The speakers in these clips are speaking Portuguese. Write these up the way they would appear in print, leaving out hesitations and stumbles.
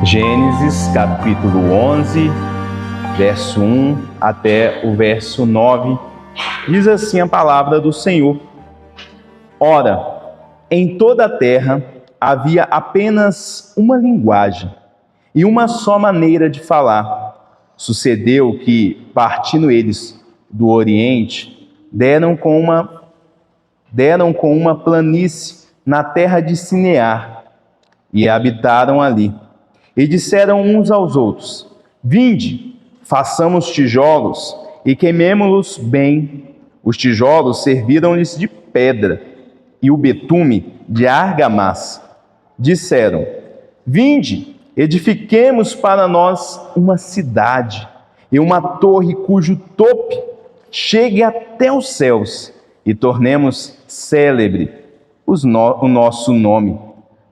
Gênesis capítulo 11, verso 1 até o verso 9, diz assim a palavra do Senhor: Ora, em toda a terra havia apenas uma linguagem e uma só maneira de falar. Sucedeu que, partindo eles do Oriente, deram com uma planície na terra de Sinear e habitaram ali. E disseram uns aos outros: Vinde, façamos tijolos e queimemo-los bem. Os tijolos serviram-lhes de pedra e o betume de argamassa. Disseram: Vinde, edifiquemos para nós uma cidade e uma torre cujo tope chegue até os céus, e tornemos célebre o nosso nome,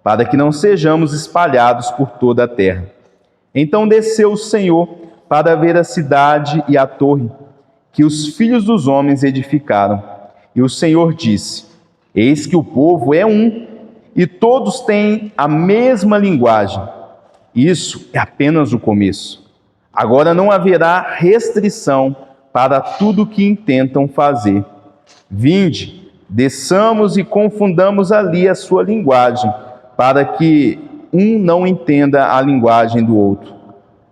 para que não sejamos espalhados por toda a terra. Então desceu o Senhor para ver a cidade e a torre que os filhos dos homens edificaram. E o Senhor disse: Eis que o povo é um, e todos têm a mesma linguagem. Isso é apenas o começo. Agora não haverá restrição para tudo o que intentam fazer. Vinde, desçamos e confundamos ali a sua linguagem, para que um não entenda a linguagem do outro.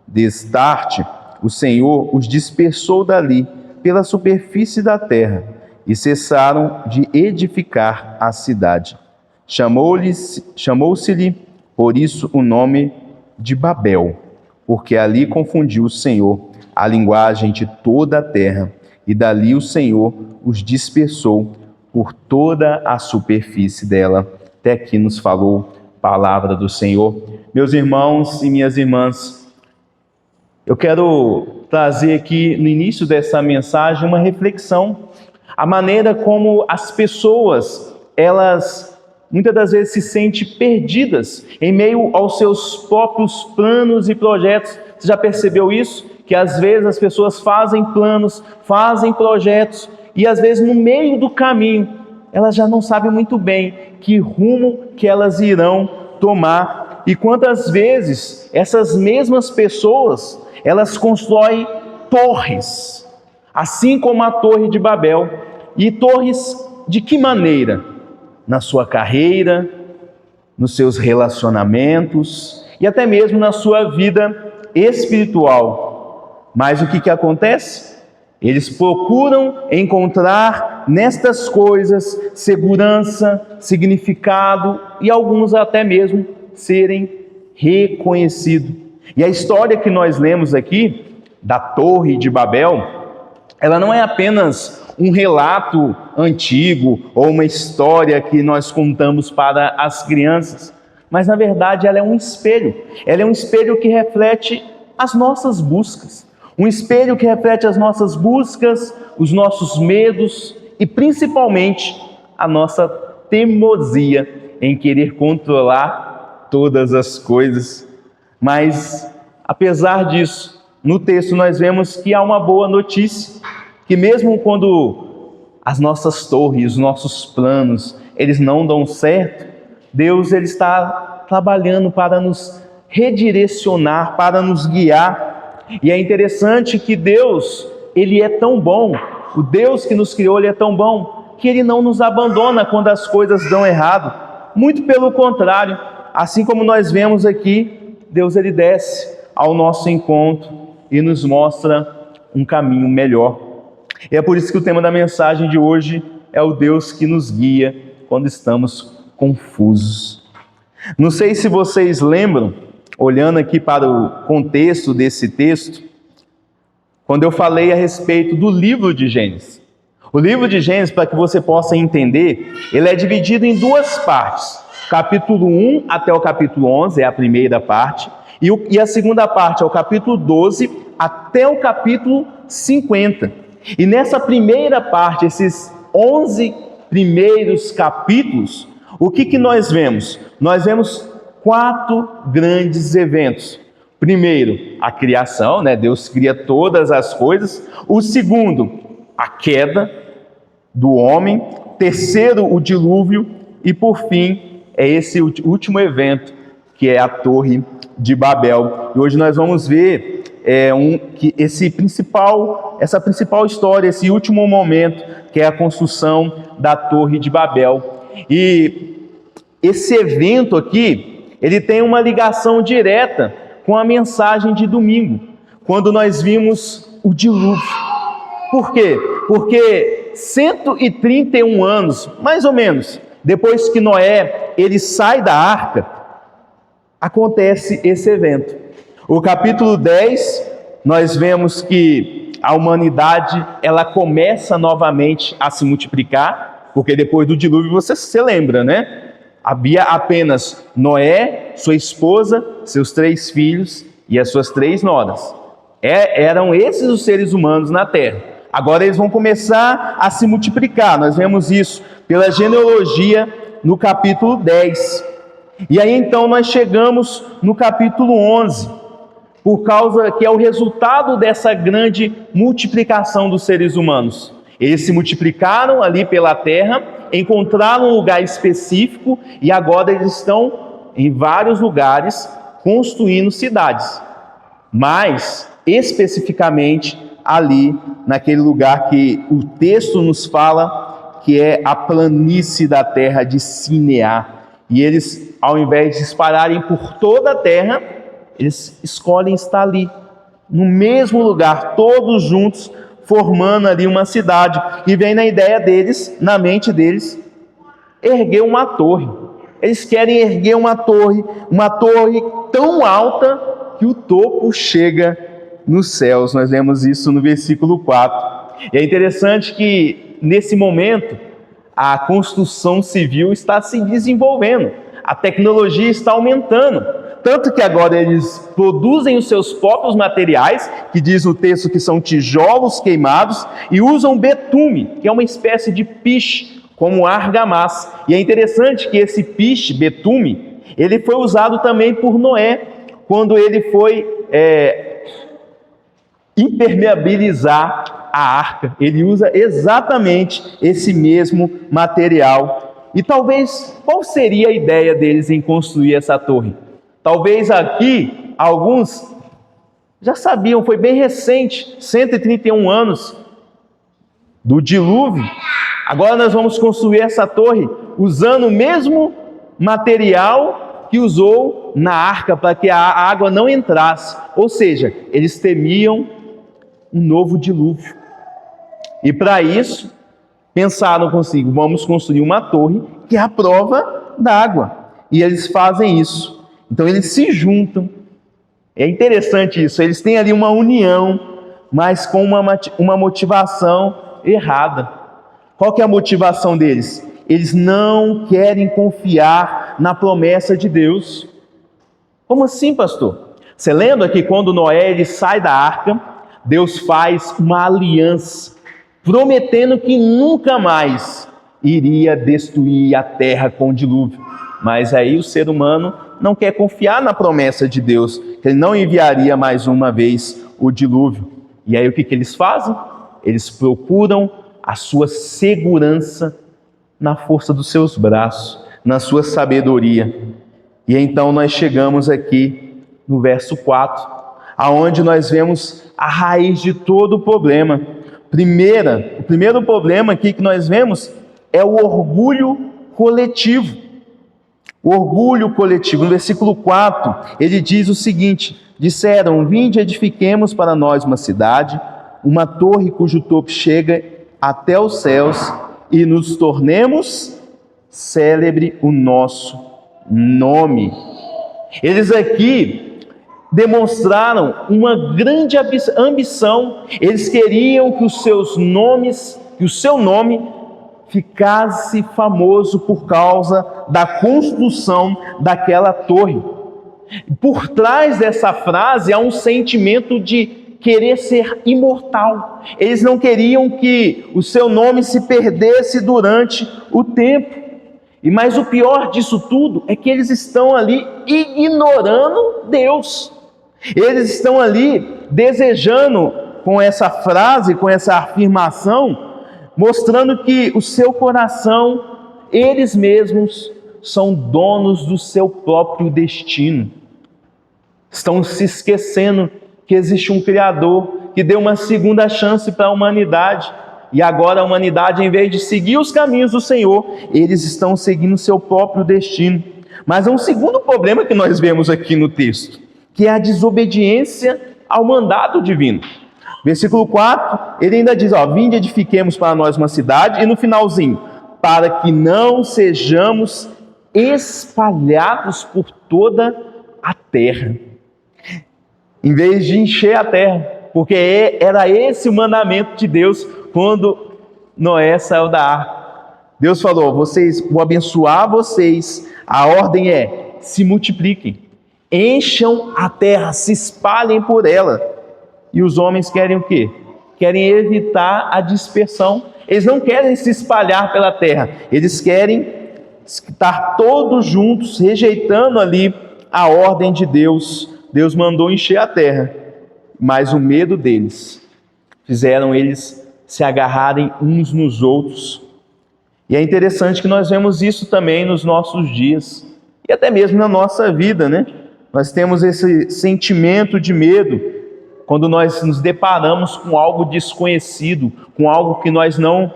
Destarte, o Senhor os dispersou dali pela superfície da terra, e cessaram de edificar a cidade. Chamou-se-lhe, por isso, o nome de Babel, porque ali confundiu o Senhor a linguagem de toda a terra, e dali o Senhor os dispersou por toda a superfície dela. Até aqui nos falou a palavra do Senhor. Meus irmãos e minhas irmãs, eu quero trazer aqui no início dessa mensagem uma reflexão, a maneira como as pessoas, elas muitas das vezes se sentem perdidas em meio aos seus próprios planos e projetos. Você já percebeu isso? Que às vezes as pessoas fazem planos, fazem projetos, e às vezes no meio do caminho elas já não sabem muito bem que rumo que elas irão tomar. E quantas vezes essas mesmas pessoas, elas constroem torres, assim como a Torre de Babel. E torres de que maneira? Na sua carreira, nos seus relacionamentos e até mesmo na sua vida espiritual. Mas o que acontece? Eles procuram encontrar nestas coisas segurança, significado e alguns até mesmo serem reconhecidos. E a história que nós lemos aqui da Torre de Babel, ela não é apenas um relato antigo ou uma história que nós contamos para as crianças, mas na verdade ela é um espelho. Ela é um espelho que reflete as nossas buscas. Um espelho que reflete as nossas buscas, os nossos medos e principalmente a nossa teimosia em querer controlar todas as coisas. Mas, apesar disso, no texto nós vemos que há uma boa notícia, que mesmo quando as nossas torres, os nossos planos, eles não dão certo, Deus ele está trabalhando para nos redirecionar, para nos guiar. E é interessante que Deus, ele é tão bom, o Deus que nos criou, ele é tão bom, que ele não nos abandona quando as coisas dão errado. Muito pelo contrário, assim como nós vemos aqui, Deus ele desce ao nosso encontro e nos mostra um caminho melhor. E é por isso que o tema da mensagem de hoje é o Deus que nos guia quando estamos confusos. Não sei se vocês lembram, olhando aqui para o contexto desse texto, quando eu falei a respeito do livro de Gênesis. O livro de Gênesis, para que você possa entender, ele é dividido em duas partes. Capítulo 1 até o capítulo 11 é a primeira parte, e a segunda parte é o capítulo 12 até o capítulo 50. E nessa primeira parte, esses 11 primeiros capítulos, o que nós vemos? Nós vemos 4 grandes eventos. Primeiro, a criação, Deus cria todas as coisas. O segundo, a queda do homem. Terceiro, o dilúvio. E por fim, é esse último evento, que é a Torre de Babel. E hoje nós vamos ver que essa principal história, esse último momento, que é a construção da Torre de Babel. E esse evento aqui, ele tem uma ligação direta com a mensagem de domingo, quando nós vimos o dilúvio. Por quê? Porque 131 anos, mais ou menos, depois que Noé ele sai da arca, acontece esse evento. O capítulo 10, nós vemos que a humanidade ela começa novamente a se multiplicar, porque depois do dilúvio você se lembra, né? Havia apenas Noé, sua esposa, seus 3 filhos e as suas 3 noras. Eram esses os seres humanos na terra. Agora eles vão começar a se multiplicar. Nós vemos isso pela genealogia no capítulo 10. E aí então nós chegamos no capítulo 11, por causa que é o resultado dessa grande multiplicação dos seres humanos. Eles se multiplicaram ali pela terra, encontraram um lugar específico e agora eles estão em vários lugares construindo cidades. Mas, especificamente, ali, naquele lugar que o texto nos fala, que é a planície da terra de Sinear. E eles, ao invés de espalharem por toda a terra, eles escolhem estar ali, no mesmo lugar, todos juntos, formando ali uma cidade. E vem na ideia deles, na mente deles, erguer uma torre. Eles querem erguer uma torre tão alta que o topo chega nos céus. Nós vemos isso no versículo 4. E é interessante que, nesse momento, a construção civil está se desenvolvendo. A tecnologia está aumentando. Tanto que agora eles produzem os seus próprios materiais, que diz o texto que são tijolos queimados, e usam betume, que é uma espécie de piche, como argamassa. E é interessante que esse piche, betume, ele foi usado também por Noé, quando ele foi impermeabilizar a arca. Ele usa exatamente esse mesmo material. E talvez, qual seria a ideia deles em construir essa torre? Talvez aqui, alguns já sabiam, foi bem recente, 131 anos do dilúvio. Agora nós vamos construir essa torre usando o mesmo material que usou na arca para que a água não entrasse. Ou seja, eles temiam um novo dilúvio. E para isso, pensaram consigo, vamos construir uma torre que é a prova d'água. E eles fazem isso. Então eles se juntam. É interessante isso, eles têm ali uma união, mas com uma motivação errada. Qual que é a motivação deles? Eles não querem confiar na promessa de Deus. Como assim, pastor? Você lembra que quando Noé ele sai da arca, Deus faz uma aliança, prometendo que nunca mais iria destruir a terra com o dilúvio. Mas aí o ser humano não quer confiar na promessa de Deus, que Ele não enviaria mais uma vez o dilúvio. E aí o que eles fazem? Eles procuram a sua segurança na força dos seus braços, na sua sabedoria. E então nós chegamos aqui no verso 4, aonde nós vemos a raiz de todo o problema. O primeiro problema aqui que nós vemos é o orgulho coletivo. O orgulho coletivo. No versículo 4, ele diz o seguinte: disseram, vinde edifiquemos para nós uma cidade, uma torre cujo topo chega até os céus, e nos tornemos célebre o nosso nome. Eles aqui demonstraram uma grande ambição. Eles queriam que os seus nomes, que o seu nome ficasse famoso por causa da construção daquela torre. Por trás dessa frase há um sentimento de querer ser imortal. Eles não queriam que o seu nome se perdesse durante o tempo. Mas o pior disso tudo é que eles estão ali ignorando Deus. Eles estão ali desejando, com essa frase, com essa afirmação, mostrando que o seu coração, eles mesmos, são donos do seu próprio destino. Estão se esquecendo que existe um Criador que deu uma segunda chance para a humanidade. E agora a humanidade, em vez de seguir os caminhos do Senhor, eles estão seguindo seu próprio destino. Mas há um segundo problema que nós vemos aqui no texto, que é a desobediência ao mandato divino. Versículo 4, ele ainda diz, vinde edifiquemos para nós uma cidade, e no finalzinho, para que não sejamos espalhados por toda a terra. Em vez de encher a terra, porque era esse o mandamento de Deus quando Noé saiu da arca. Deus falou, vou abençoar vocês, a ordem é, se multipliquem, encham a terra, se espalhem por ela. E os homens querem o quê? Querem evitar a dispersão. Eles não querem se espalhar pela terra, eles querem estar todos juntos, rejeitando ali a ordem de Deus. Deus mandou encher a terra, mas o medo deles fizeram eles se agarrarem uns nos outros. E é interessante que nós vemos isso também nos nossos dias, e até mesmo na nossa vida, né? Nós temos esse sentimento de medo quando nós nos deparamos com algo desconhecido, com algo que nós não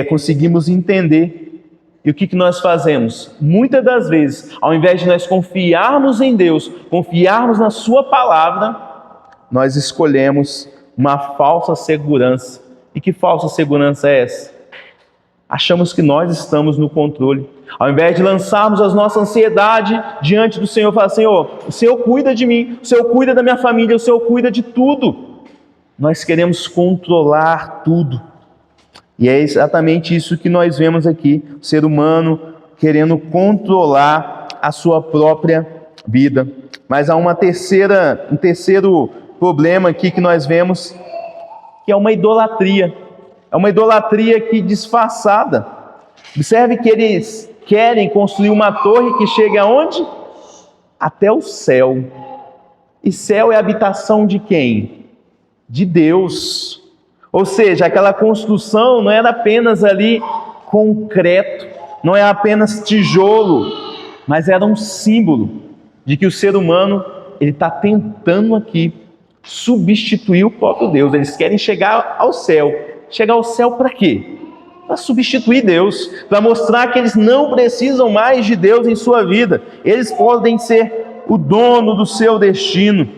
conseguimos entender. E o que nós fazemos? Muitas das vezes, ao invés de nós confiarmos em Deus, confiarmos na Sua palavra, nós escolhemos uma falsa segurança. E que falsa segurança é essa? Achamos que nós estamos no controle. Ao invés de lançarmos a nossa ansiedade diante do Senhor, falar, Senhor, o Senhor cuida de mim, o Senhor cuida da minha família, o Senhor cuida de tudo. Nós queremos controlar tudo. E é exatamente isso que nós vemos aqui, o ser humano querendo controlar a sua própria vida. Mas há um terceiro problema aqui que nós vemos, que é uma idolatria. É uma idolatria que disfarçada. Observe que eles querem construir uma torre que chega aonde? Até o céu. E céu é a habitação de quem? De Deus. Ou seja, aquela construção não era apenas ali concreto, não é apenas tijolo, mas era um símbolo de que o ser humano ele está tentando aqui substituir o próprio Deus. Eles querem chegar ao céu. Chegar ao céu para quê? Para substituir Deus, para mostrar que eles não precisam mais de Deus em sua vida. Eles podem ser o dono do seu destino.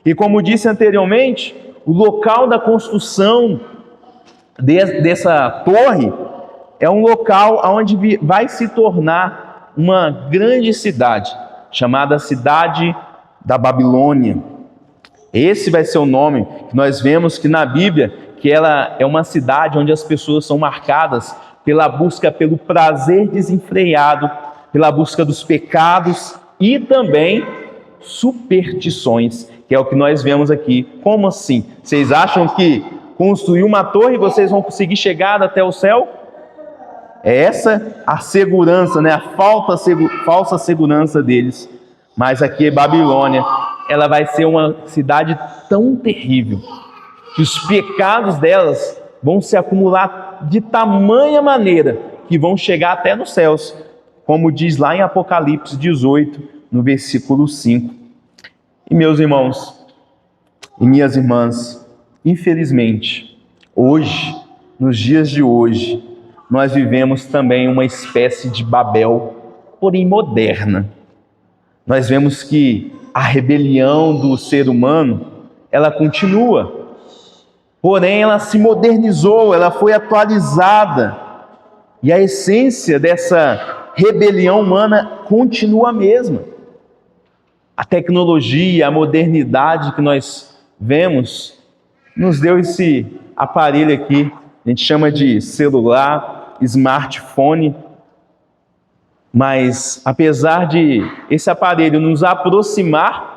E como disse anteriormente, o local da construção dessa torre é um local onde vai se tornar uma grande cidade, chamada Cidade da Babilônia. Esse vai ser o nome que nós vemos que na Bíblia, que ela é uma cidade onde as pessoas são marcadas pela busca pelo prazer desenfreado, pela busca dos pecados e também superstições, que é o que nós vemos aqui. Como assim? Vocês acham que construir uma torre vocês vão conseguir chegar até o céu? É essa a segurança, né? A falsa segurança deles. Mas aqui é Babilônia, ela vai ser uma cidade tão terrível que os pecados delas vão se acumular de tamanha maneira que vão chegar até nos céus, como diz lá em Apocalipse 18, no versículo 5. E meus irmãos e minhas irmãs, infelizmente, hoje, nos dias de hoje, nós vivemos também uma espécie de Babel, porém moderna. Nós vemos que a rebelião do ser humano, ela continua. Porém, ela se modernizou, ela foi atualizada. E a essência dessa rebelião humana continua a mesma. A tecnologia, a modernidade que nós vemos, nos deu esse aparelho aqui, a gente chama de celular, smartphone. Mas, apesar de esse aparelho nos aproximar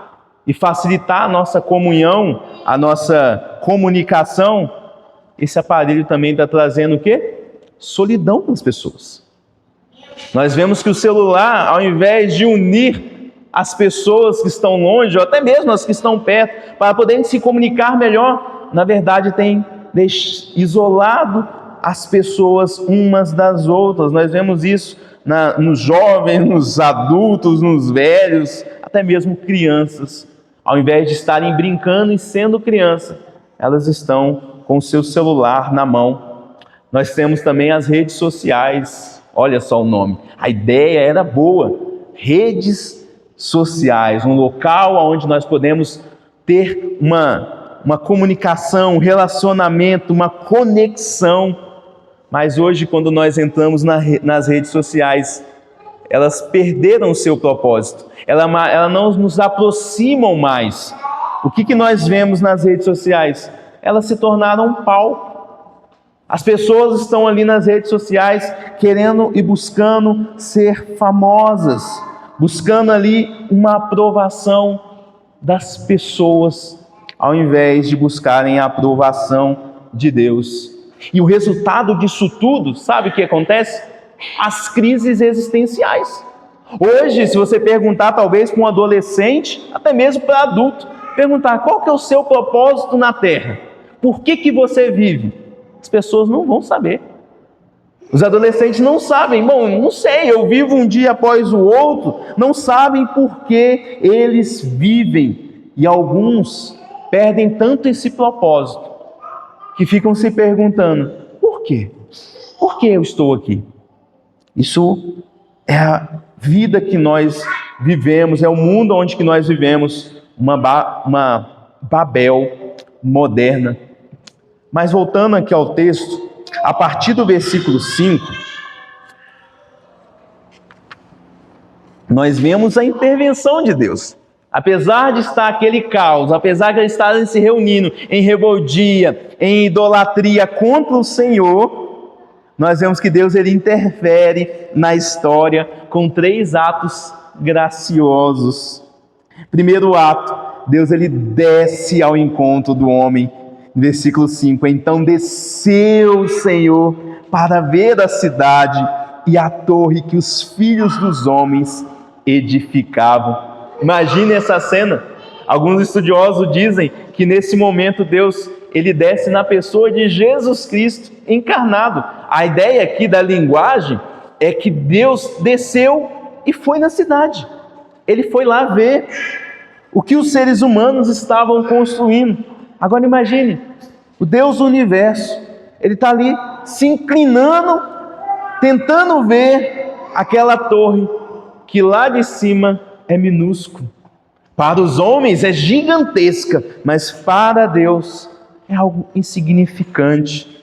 e facilitar a nossa comunhão, a nossa comunicação, esse aparelho também está trazendo o quê? Solidão para as pessoas. Nós vemos que o celular, ao invés de unir as pessoas que estão longe, ou até mesmo as que estão perto, para poderem se comunicar melhor, na verdade tem isolado as pessoas umas das outras. Nós vemos isso nos jovens, nos adultos, nos velhos, até mesmo crianças. Ao invés de estarem brincando e sendo criança, elas estão com o seu celular na mão. Nós temos também as redes sociais. Olha só o nome. A ideia era boa. Redes sociais, um local onde nós podemos ter uma comunicação, um relacionamento, uma conexão. Mas hoje, quando nós entramos nas redes sociais, elas perderam o seu propósito. Elas não nos aproximam mais. O que nós vemos nas redes sociais? Elas se tornaram um palco. As pessoas estão ali nas redes sociais querendo e buscando ser famosas, buscando ali uma aprovação das pessoas, ao invés de buscarem a aprovação de Deus. E o resultado disso tudo, sabe o que acontece? As crises existenciais. Hoje, se você perguntar talvez para um adolescente, até mesmo para adulto, perguntar qual que é o seu propósito na Terra? Por que você vive? As pessoas não vão saber. Os adolescentes não sabem. Bom, não sei, eu vivo um dia após o outro. Não sabem por que eles vivem. E alguns perdem tanto esse propósito que ficam se perguntando: por quê? Por que eu estou aqui? Isso é a vida que nós vivemos, é o mundo onde que nós vivemos, uma Babel moderna. Mas voltando aqui ao texto, a partir do versículo 5, nós vemos a intervenção de Deus. Apesar de estar aquele caos, apesar de eles estarem se reunindo em rebeldia, em idolatria contra o Senhor, nós vemos que Deus ele interfere na história com 3 atos graciosos. Primeiro ato, Deus ele desce ao encontro do homem. Versículo 5, então desceu o Senhor para ver a cidade e a torre que os filhos dos homens edificavam. Imagine essa cena. Alguns estudiosos dizem que nesse momento Deus ele desce na pessoa de Jesus Cristo encarnado. A ideia aqui da linguagem é que Deus desceu e foi na cidade. Ele foi lá ver o que os seres humanos estavam construindo. Agora imagine, o Deus do universo, ele está ali se inclinando, tentando ver aquela torre que lá de cima é minúsculo. Para os homens é gigantesca, mas para Deus é algo insignificante.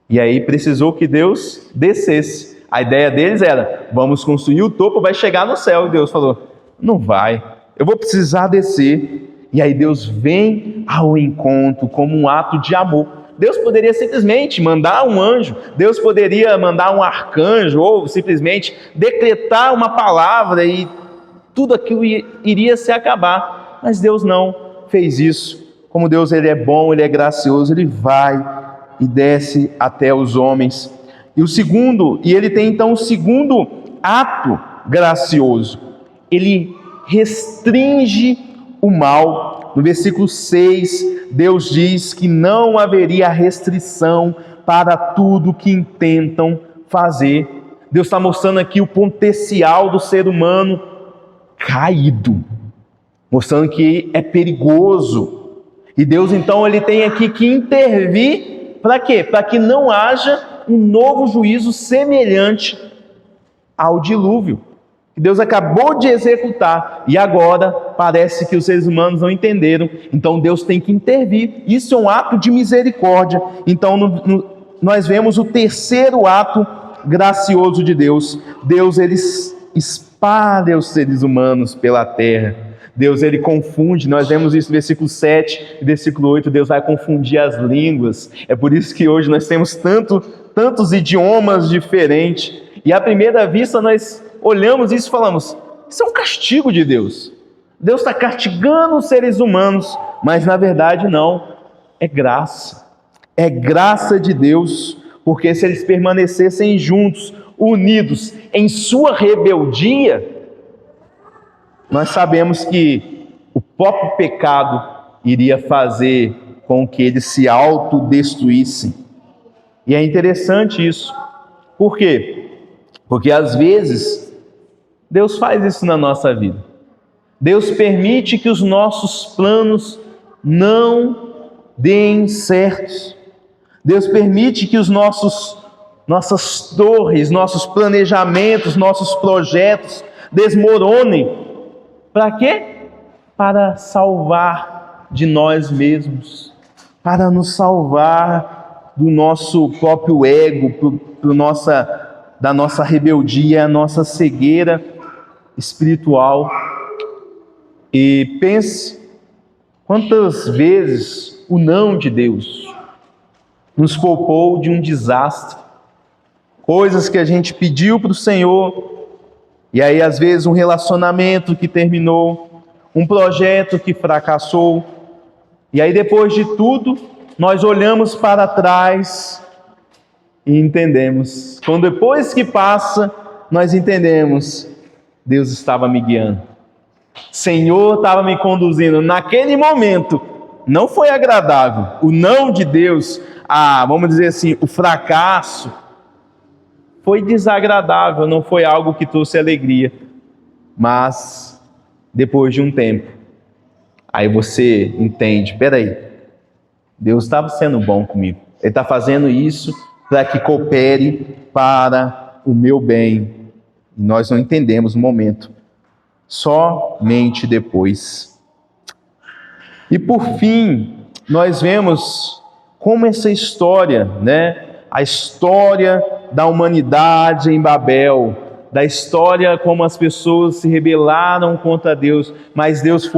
E aí precisou que Deus descesse. A ideia deles era: vamos construir o topo, vai chegar no céu. E Deus falou: não vai, eu vou precisar descer. E aí Deus vem ao encontro como um ato de amor. Deus poderia simplesmente mandar um anjo, Deus poderia mandar um arcanjo, ou simplesmente decretar uma palavra e tudo aquilo iria se acabar. Mas Deus não fez isso. Como Deus ele é bom, ele é gracioso, ele vai e desce até os homens. E ele tem então o segundo ato gracioso. Ele restringe o mal. No versículo 6, Deus diz que não haveria restrição para tudo que intentam fazer. Deus está mostrando aqui o potencial do ser humano caído, mostrando que é perigoso. E Deus então ele tem aqui que intervir, para quê? Para que não haja um novo juízo semelhante ao dilúvio que Deus acabou de executar, e agora parece que os seres humanos não entenderam, então Deus tem que intervir. Isso é um ato de misericórdia. Então nós vemos o terceiro ato gracioso de Deus. Deus ele espalha os seres humanos pela terra. Deus ele confunde, nós vemos isso no versículo 7 e versículo 8, Deus vai confundir as línguas. É por isso que hoje nós temos tantos idiomas diferentes, e à primeira vista nós olhamos isso e falamos: isso é um castigo de Deus. Deus está castigando os seres humanos, mas na verdade não, é graça. É graça de Deus, porque se eles permanecessem juntos, unidos em sua rebeldia, nós sabemos que o próprio pecado iria fazer com que eles se autodestruíssem. E é interessante isso. Por quê? Porque às vezes Deus faz isso na nossa vida. Deus permite que os nossos planos não deem certo. Deus permite que nossas torres, nossos planejamentos, nossos projetos desmoronem. Para quê? Para salvar de nós mesmos, para nos salvar do nosso próprio ego, da nossa rebeldia, a nossa cegueira espiritual. E pense quantas vezes o não de Deus nos poupou de um desastre, coisas que a gente pediu para o Senhor, e aí às vezes um relacionamento que terminou, um projeto que fracassou, e aí depois de tudo, nós olhamos para trás e entendemos. Quando depois que passa, nós entendemos, Deus estava me guiando. Senhor estava me conduzindo. Naquele momento, não foi agradável. O não de Deus, vamos dizer assim, o fracasso, foi desagradável, não foi algo que trouxe alegria. Mas, depois de um tempo, aí você entende, peraí, Deus estava sendo bom comigo. Ele está fazendo isso para que coopere para o meu bem. E nós não entendemos no momento, somente depois. E por fim, nós vemos como essa história, a história da humanidade em Babel, da história como as pessoas se rebelaram contra Deus, mas Deus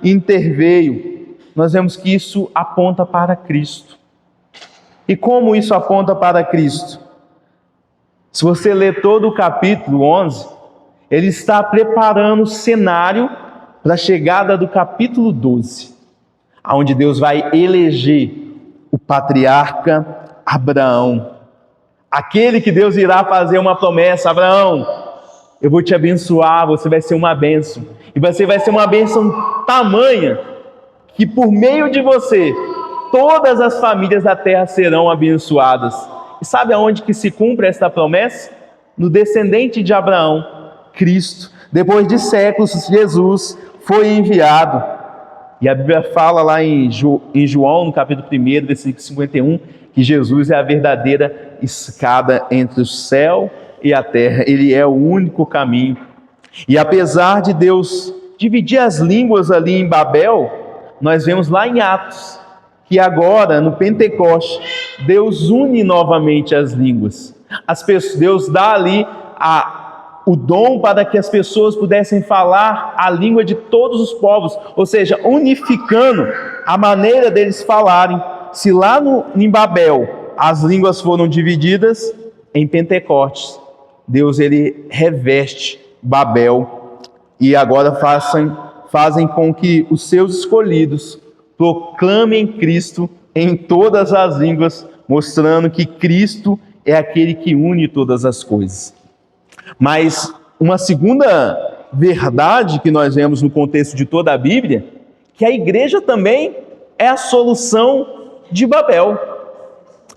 interveio. Nós vemos que isso aponta para Cristo. E como isso aponta para Cristo? Se você ler todo o capítulo 11, ele está preparando o cenário para a chegada do capítulo 12, onde Deus vai eleger o patriarca Abraão, aquele que Deus irá fazer uma promessa: Abraão, eu vou te abençoar, você vai ser uma bênção, e você vai ser uma bênção tamanha, que por meio de você, todas as famílias da terra serão abençoadas. E sabe aonde que se cumpre esta promessa? No descendente de Abraão, Cristo. Depois de séculos, Jesus foi enviado. E a Bíblia fala lá em João, no capítulo 1, versículo 51, que Jesus é a verdadeira escada entre o céu e a terra. Ele é o único caminho. E apesar de Deus dividir as línguas ali em Babel, nós vemos lá em Atos que agora, no Pentecoste, Deus une novamente as línguas. Deus dá ali o dom para que as pessoas pudessem falar a língua de todos os povos, ou seja, unificando a maneira deles falarem. Se lá em Babel as línguas foram divididas, em Pentecostes, Deus ele reveste Babel e agora fazem com que os seus escolhidos proclamem Cristo em todas as línguas, mostrando que Cristo é aquele que une todas as coisas. Mas uma segunda verdade que nós vemos no contexto de toda a Bíblia, que a igreja também é a solução de Babel.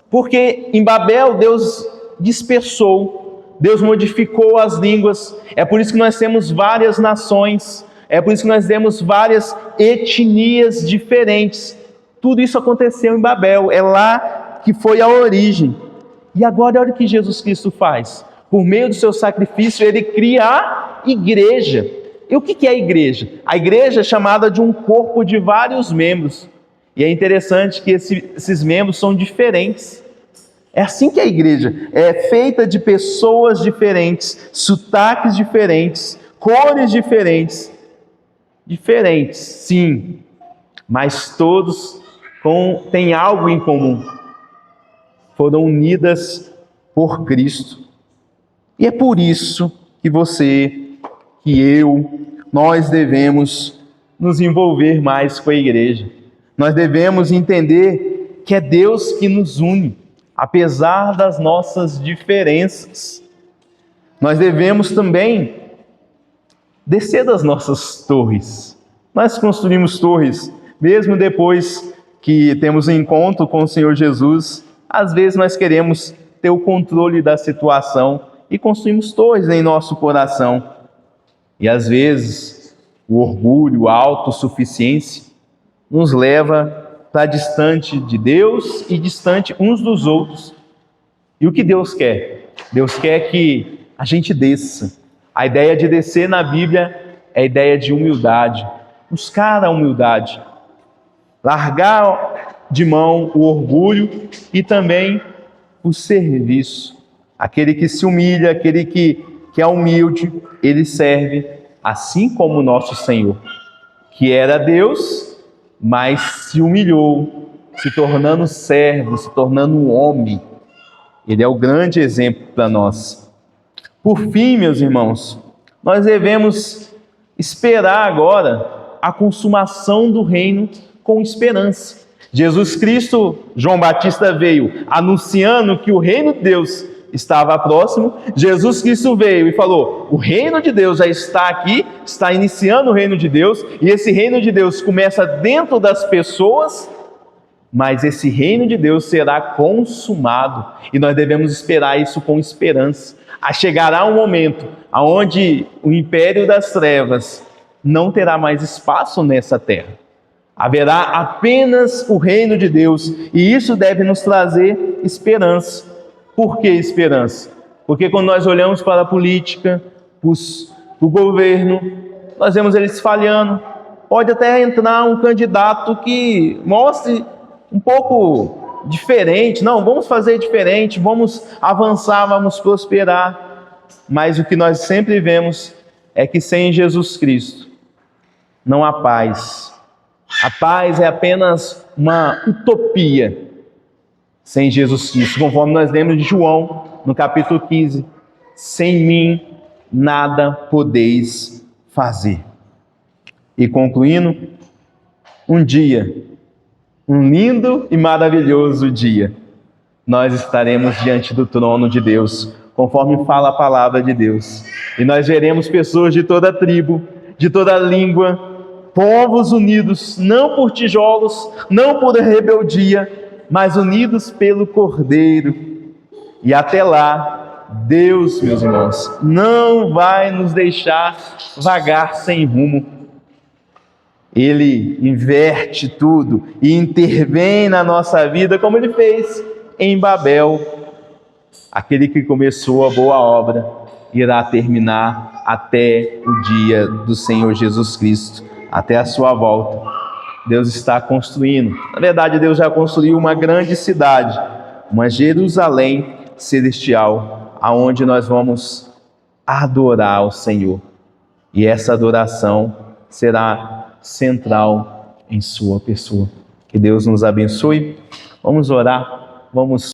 Porque em Babel Deus dispersou, Deus modificou as línguas, é por isso que nós temos várias nações, é por isso que nós temos várias etnias diferentes. Tudo isso aconteceu em Babel, é lá que foi a origem. E agora olha o que Jesus Cristo faz. Por meio do seu sacrifício, ele cria a igreja. E o que é a igreja? A igreja é chamada de um corpo de vários membros. E é interessante que esses membros são diferentes. É assim que é a igreja é feita de pessoas diferentes, sotaques diferentes, cores diferentes. Diferentes, sim, mas todos têm algo em comum. Foram unidas por Cristo. E é por isso que você, que eu, nós devemos nos envolver mais com a igreja. Nós devemos entender que é Deus que nos une, apesar das nossas diferenças. Nós devemos também descer das nossas torres. Nós construímos torres, mesmo depois que temos um encontro com o Senhor Jesus, às vezes nós queremos ter o controle da situação e construímos torres em nosso coração. E às vezes o orgulho, a autossuficiência, nos leva para distante de Deus e distante uns dos outros. E o que Deus quer? Deus quer que a gente desça. A ideia de descer na Bíblia é a ideia de humildade. Buscar a humildade. Largar de mão o orgulho e também o serviço. Aquele que se humilha, aquele que é humilde, ele serve assim como o nosso Senhor, que era Deus, mas se humilhou, se tornando servo, se tornando um homem. Ele é o grande exemplo para nós. Por fim, meus irmãos, nós devemos esperar agora a consumação do reino com esperança. Jesus Cristo, João Batista veio anunciando que o reino de Deus estava próximo. Jesus Cristo veio e falou: o reino de Deus já está aqui, está iniciando o reino de Deus, e esse reino de Deus começa dentro das pessoas, mas esse reino de Deus será consumado, e nós devemos esperar isso com esperança. Chegará um momento onde o império das trevas não terá mais espaço nessa terra. Haverá apenas o reino de Deus, e isso deve nos trazer esperança. Por que esperança? Porque quando nós olhamos para a política, o governo, nós vemos eles falhando. Pode até entrar um candidato que mostre um pouco diferente. Não, vamos fazer diferente, vamos avançar, vamos prosperar. Mas o que nós sempre vemos é que sem Jesus Cristo não há paz. A paz é apenas uma utopia sem Jesus Cristo, conforme nós lemos de João, no capítulo 15. Sem mim, nada podeis fazer. E concluindo, um dia, um lindo e maravilhoso dia, nós estaremos diante do trono de Deus, conforme fala a palavra de Deus. E nós veremos pessoas de toda tribo, de toda língua, povos unidos, não por tijolos, não por rebeldia, mas unidos pelo Cordeiro. E até lá, Deus, meus irmãos, não vai nos deixar vagar sem rumo. Ele inverte tudo e intervém na nossa vida, como Ele fez em Babel. Aquele que começou a boa obra irá terminar até o dia do Senhor Jesus Cristo, até a sua volta. Deus está construindo. Na verdade, Deus já construiu uma grande cidade, uma Jerusalém celestial, aonde nós vamos adorar o Senhor. E essa adoração será central em sua pessoa. Que Deus nos abençoe. Vamos orar, vamos